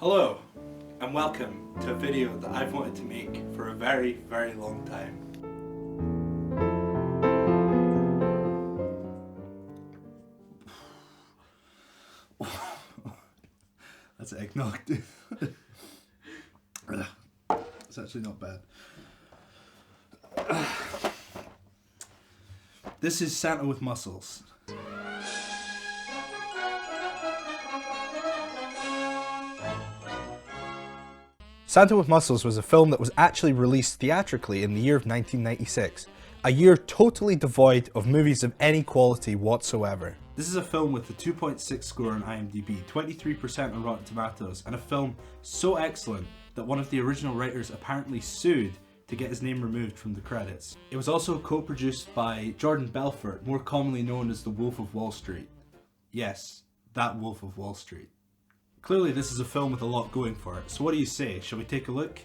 Hello, and welcome to a video that I've wanted to make for a very, very long time. That's eggnog, dude. It's actually not bad. This is Santa with Muscles. Santa with Muscles was a film that was actually released theatrically in the year of 1996, a year totally devoid of movies of any quality whatsoever. This is a film with a 2.6 score on IMDb, 23% on Rotten Tomatoes, and a film so excellent that one of the original writers apparently sued to get his name removed from the credits. It was also co-produced by Jordan Belfort, more commonly known as the Wolf of Wall Street. Yes, that Wolf of Wall Street. Clearly this is a film with a lot going for it, so what do you say? Shall we take a look?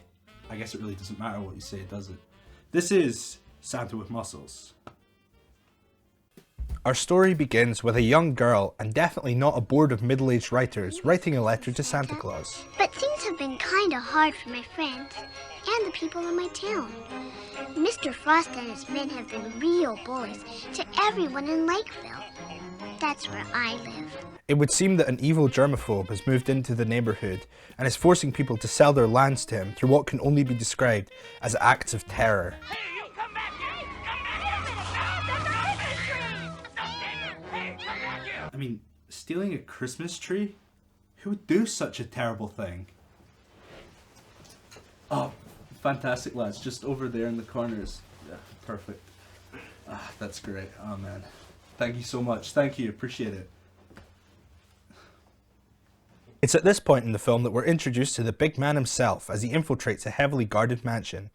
I guess it really doesn't matter what you say, does it? This is Santa with Muscles. Our story begins with a young girl, and definitely not a board of middle-aged writers, writing a letter to Santa Claus. But things have been kinda hard for my friends and the people in my town. Mr. Frost and his men have been real bullies to everyone in Lakeville. That's where I live. It would seem that an evil germaphobe has moved into the neighbourhood and is forcing people to sell their lands to him through what can only be described as acts of terror. Hey, you come back here! Come back here! Hey, come back here! I mean, stealing a Christmas tree? Who would do such a terrible thing? Oh, fantastic lads, just over there in the corners. Yeah, perfect. Ah, that's great. Oh man. Thank you so much. Thank you, appreciate it. It's at this point in the film that we're introduced to the big man himself as he infiltrates a heavily guarded mansion.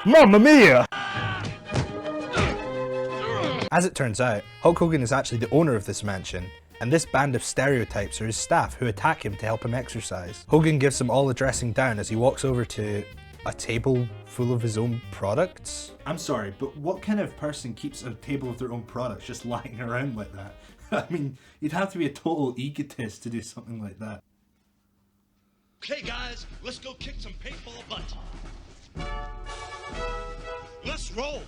Mamma mia! As it turns out, Hulk Hogan is actually the owner of this mansion, and this band of stereotypes are his staff who attack him to help him exercise. Hogan gives them all a dressing down as he walks over to a table full of his own products? I'm sorry, but what kind of person keeps a table of their own products just lying around like that? I mean, you'd have to be a total egotist to do something like that. Okay guys, let's go kick some paintball butt. Let's roll.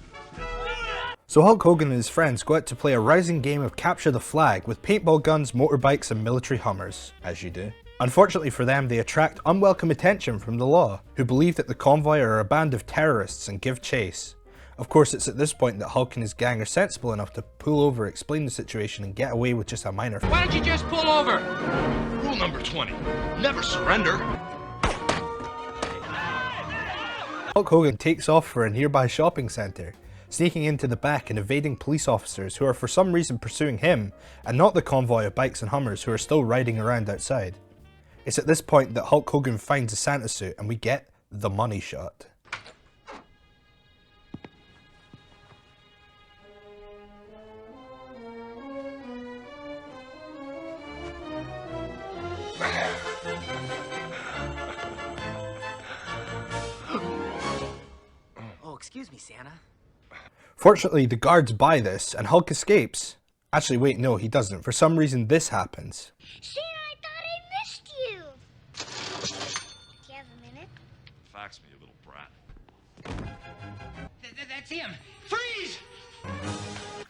So Hulk Hogan and his friends go out to play a rousing game of capture the flag with paintball guns, motorbikes and military Hummers, as you do. Unfortunately for them, they attract unwelcome attention from the law, who believe that the convoy are a band of terrorists and give chase. Of course, it's at this point that Hulk and his gang are sensible enough to pull over, explain the situation and get away with just a minor Why don't you just pull over? Rule number 20, never surrender. Hulk Hogan takes off for a nearby shopping centre, sneaking into the back and evading police officers who are for some reason pursuing him and not the convoy of bikes and Hummers who are still riding around outside. It's at this point that Hulk Hogan finds a Santa suit and we get the money shot. Oh, excuse me, Santa. Fortunately, the guards buy this and Hulk escapes. Actually, wait, no, he doesn't. For some reason, this happens. Santa, I thought I missed you. Do you have a minute? Fax me, you little brat. That's him! Freeze!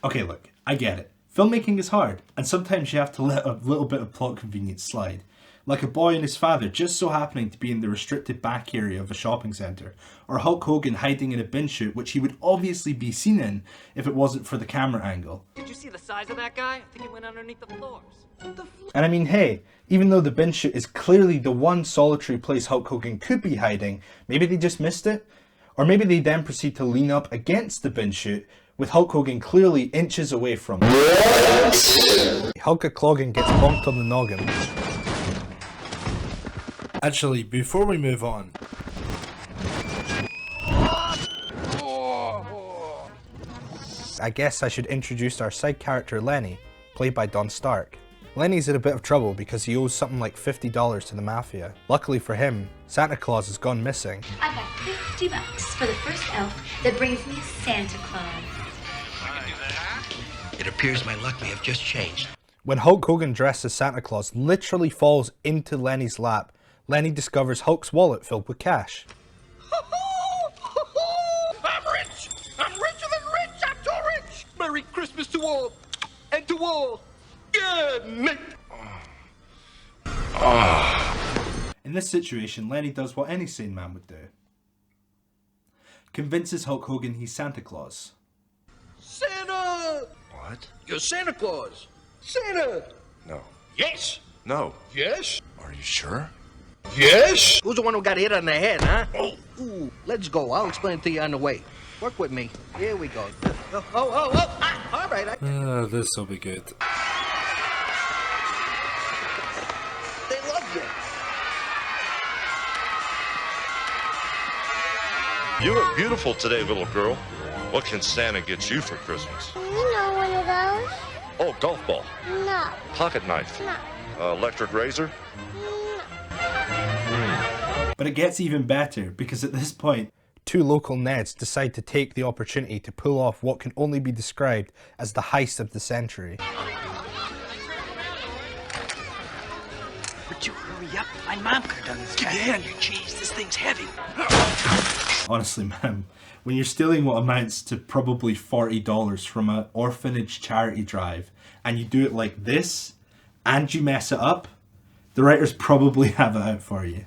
Okay, look, I get it. Filmmaking is hard, and sometimes you have to let a little bit of plot convenience slide. Like a boy and his father just so happening to be in the restricted back area of a shopping centre, or Hulk Hogan hiding in a bin chute which he would obviously be seen in if it wasn't for the camera angle. Did you see the size of that guy? I think he went underneath the floors. And I mean, hey, even though the bin chute is clearly the one solitary place Hulk Hogan could be hiding, maybe they just missed it? Or maybe they then proceed to lean up against the bin chute, with Hulk Hogan clearly inches away from it. Hulk Hogan gets bonked on the noggin. Actually, before we move on, I guess I should introduce our side character Lenny, played by Don Stark. Lenny's in a bit of trouble because he owes something like $50 to the Mafia. Luckily for him, Santa Claus has gone missing. I got $50 for the first elf that brings me Santa Claus. It appears my luck may have just changed. When Hulk Hogan dressed as Santa Claus literally falls into Lenny's lap, Lenny discovers Hulk's wallet filled with cash. I'm rich! I'm richer than rich! I'm too rich! Merry Christmas to all! And to all! Good night! In this situation, Lenny does what any sane man would do. Convinces Hulk Hogan he's Santa Claus. Santa! What? You're Santa Claus! Santa! No. Yes! No. Yes! Are you sure? Yes! Who's the one who got hit on the head, huh? Oh, ooh, let's go. I'll explain it to you on the way. Work with me. Here we go. Oh. Ah, all right. This will be good. They love you. You look beautiful today, little girl. What can Santa get you for Christmas? You know one of those? Oh, golf ball. No. Pocket knife. No. Electric razor. But it gets even better, because at this point, two local Neds decide to take the opportunity to pull off what can only be described as the heist of the century. Would you hurry up? My mom could have done this. Get your hand on your cheese. This thing's heavy. Honestly, ma'am, when you're stealing what amounts to probably $40 from an orphanage charity drive, and you do it like this, and you mess it up, the writers probably have it out for you.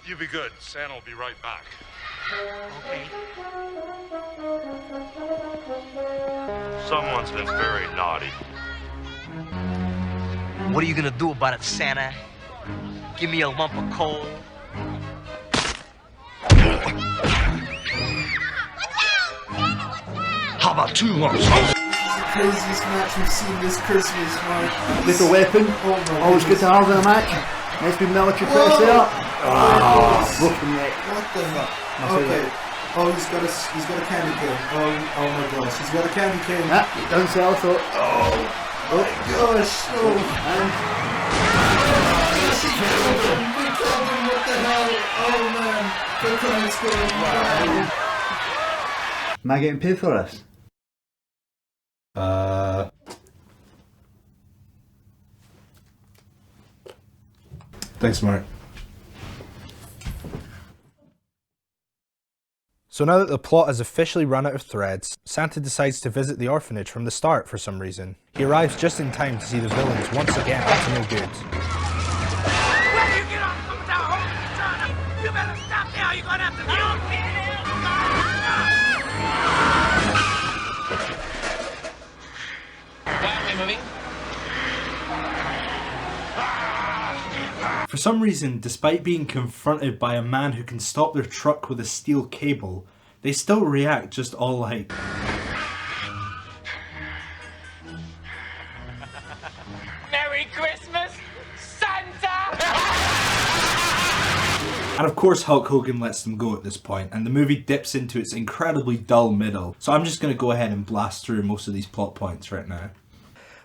You be good. Santa will be right back. Okay. Someone's been very naughty. What are you gonna do about it, Santa? Give me a lump of coal? How about 2 lumps? Craziest match we've seen this Christmas, man. Little weapon. Always good to have in a match. Nice big military press there. Broken neck. What the fuck? Okay. Oh, he's got a candy cane. Oh my gosh, he's got a candy cane. Doesn't sell, so. Oh my gosh. Oh. What the hell? Oh man. Look how it's going. Am I getting paid for this? Thanks, Mark. So now that the plot has officially run out of threads, Santa decides to visit the orphanage from the start for some reason. He arrives just in time to see the villains once again up to no good. When you get off from the home, you better stop now. You're gonna have to For some reason, despite being confronted by a man who can stop their truck with a steel cable, they still react just all like... Merry Christmas, Santa! And of course Hulk Hogan lets them go at this point, and the movie dips into its incredibly dull middle. So I'm just going to go ahead and blast through most of these plot points right now.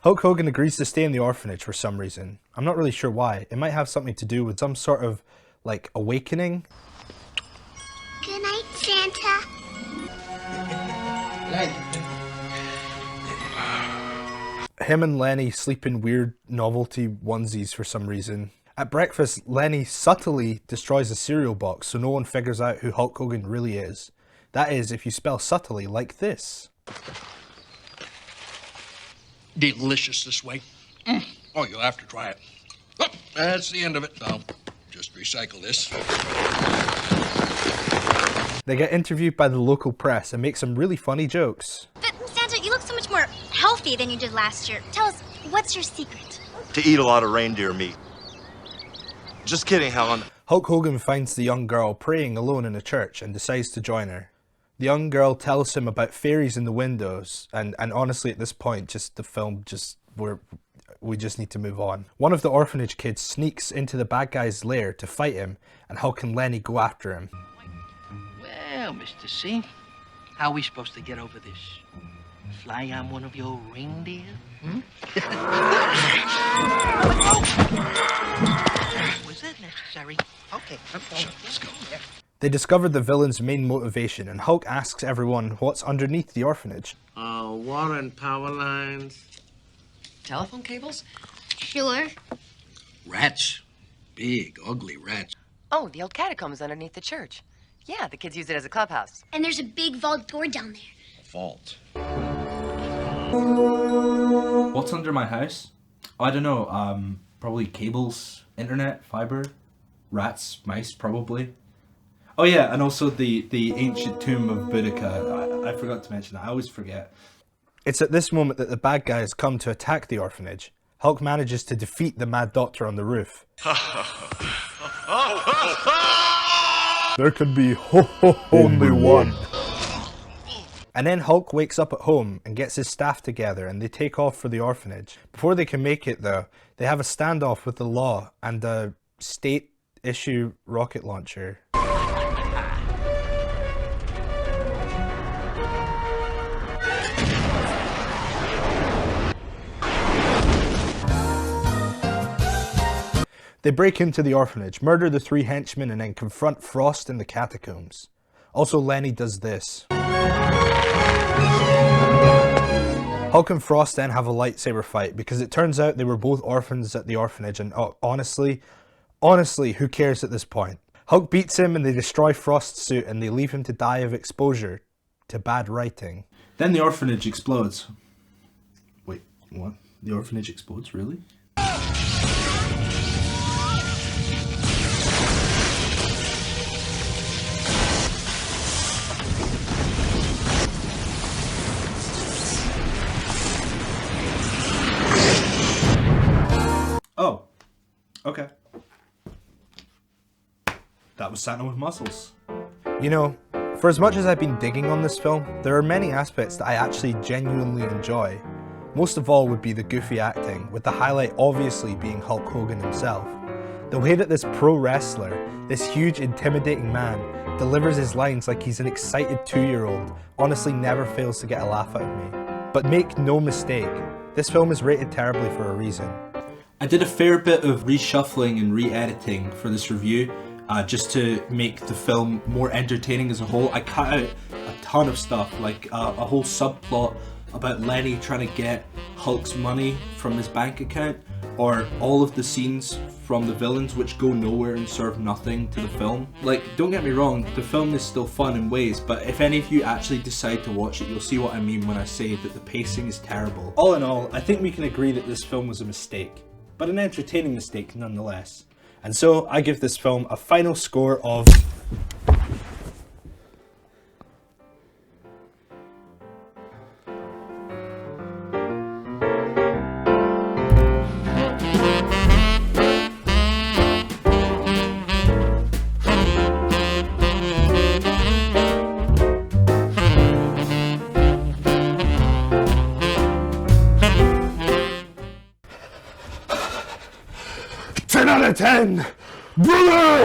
Hulk Hogan agrees to stay in the orphanage for some reason. I'm not really sure why. It might have something to do with some sort of, like, awakening. Good night, Santa. Him and Lenny sleep in weird novelty onesies for some reason. At breakfast, Lenny subtly destroys a cereal box so no one figures out who Hulk Hogan really is. That is, if you spell subtly like this. Delicious this way. Oh, you'll have to try it. Oh, that's the end of it. I'll just recycle this. They get interviewed by the local press and make some really funny jokes. But Santa, you look so much more healthy than you did last year. Tell us, what's your secret? To eat a lot of reindeer meat. Just kidding, Helen. Hulk Hogan finds the young girl praying alone in a church and decides to join her. The young girl tells him about fairies in the windows, and honestly at this point, just the film we just need to move on. One of the orphanage kids sneaks into the bad guy's lair to fight him, and Hulk and Lenny go after him. Well, Mr. C, how are we supposed to get over this? Fly on one of your reindeer? Was that necessary? Okay, let's go. They discover the villain's main motivation, and Hulk asks everyone what's underneath the orphanage. Water and power lines. Telephone cables? Sure. Rats. Big, ugly rats. Oh, the old catacombs underneath the church. Yeah, the kids use it as a clubhouse. And there's a big vault door down there. Vault. What's under my house? I don't know, probably cables, internet, fiber, rats, mice, probably. Oh yeah, and also the ancient tomb of Boudica. I forgot to mention that, I always forget. It's at this moment that the bad guys come to attack the orphanage. Hulk manages to defeat the Mad Doctor on the roof. There can be only one. And then Hulk wakes up at home and gets his staff together and they take off for the orphanage. Before they can make it though, they have a standoff with the law and a state-issue rocket launcher. They break into the orphanage, murder the 3 henchmen, and then confront Frost in the catacombs. Also, Lenny does this. Hulk and Frost then have a lightsaber fight because it turns out they were both orphans at the orphanage, and honestly, who cares at this point? Hulk beats him and they destroy Frost's suit and they leave him to die of exposure to bad writing. Then the orphanage explodes. Wait, what? The orphanage explodes, really? Oh, okay. That was Santa with Muscles. You know, for as much as I've been digging on this film, there are many aspects that I actually genuinely enjoy. Most of all would be the goofy acting, with the highlight obviously being Hulk Hogan himself. The way that this pro wrestler, this huge intimidating man, delivers his lines like he's an excited 2-year-old honestly never fails to get a laugh out of me. But make no mistake, this film is rated terribly for a reason. I did a fair bit of reshuffling and re-editing for this review, just to make the film more entertaining as a whole. I cut out a ton of stuff, like a whole subplot about Lenny trying to get Hulk's money from his bank account, or all of the scenes from the villains which go nowhere and serve nothing to the film. Like, don't get me wrong, the film is still fun in ways, but if any of you actually decide to watch it, you'll see what I mean when I say that the pacing is terrible. All in all, I think we can agree that this film was a mistake, but an entertaining mistake nonetheless. And so I give this film a final score of... out of 10! Brother!